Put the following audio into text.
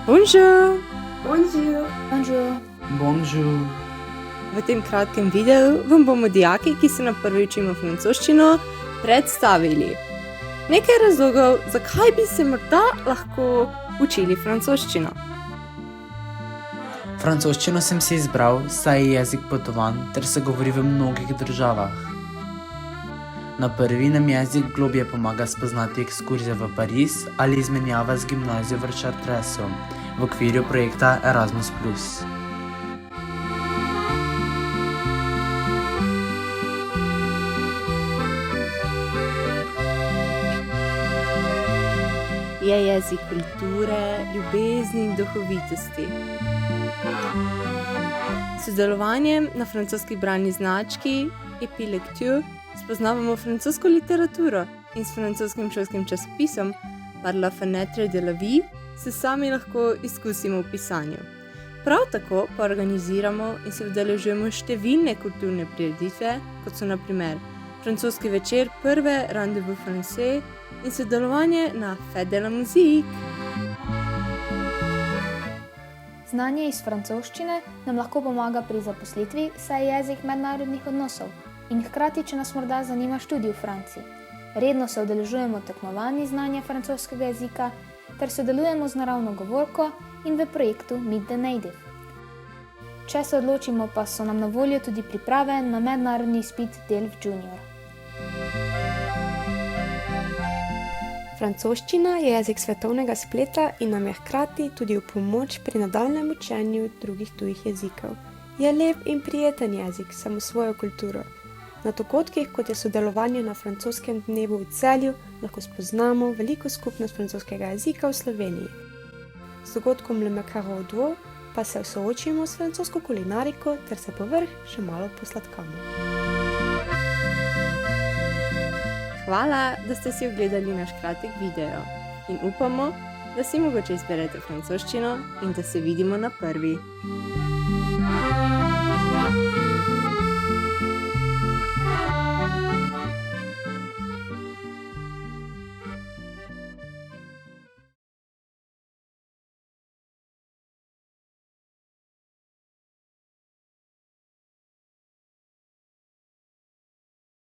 Bonjour! Bonjour. Bonjour. Bonjour. V tem kratkem videu vam bomo dijaki, ki se na prvi učimo francoščino, predstavili nekaj razlogov, zakaj bi se morda lahko učili francoščino. Francoščino sem si izbral, saj je jezik potovan ter se govori v mnogih državah. Na prvi nam jezik globje pomaga spoznati ekskurzija v Pariz ali izmenjava z gimnazijo v Chartresu v okviru projekta Erasmus+. Je jezik kulture, ljubezni in duhovitosti. S sodelovanjem na francoski bralni znački Epi Lecture spoznavamo francosko literaturo in s francoskim šolskim časopisom Par la fenêtre de la vie se sami lahko izkusimo v pisanju. Prav tako pa organiziramo in se udeležujemo številne kulturne prireditve, kot so na primer francoski večer prve Rendez-vous Français in sodelovanje na Fête de la Musique. Znanje iz francoščine nam lahko pomaga pri zaposlitvi, saj je jezik mednarodnih odnosov in hkrati, če nas morda zanima študij v Franciji. Redno se udeležujemo tekmovanj znanja francoskega jezika ter sodelujemo z naravno govorko in v projektu Meet the Native. Če se odločimo, pa so nam na voljo tudi priprave na mednarodni izpit DELF Junior. Francoščina je jezik svetovnega spleta in nam je hkrati tudi v pomoč pri nadaljnjem učenju drugih tujih jezikov. Je lep in prijeten jezik, samo svojo kulturo. Na dogodkih, kot je sodelovanje na francoskem dnevu v Celju, lahko spoznamo veliko skupnost francoskega jezika v Sloveniji. Z dogodkom Le Macaron d'Or pa se soočimo s francosko kulinariko ter se povrh še malo posladkamo. Hvala, da ste si ogledali naš kratek video in upamo, da si mogoče izberete francoščino in da se vidimo na prvi.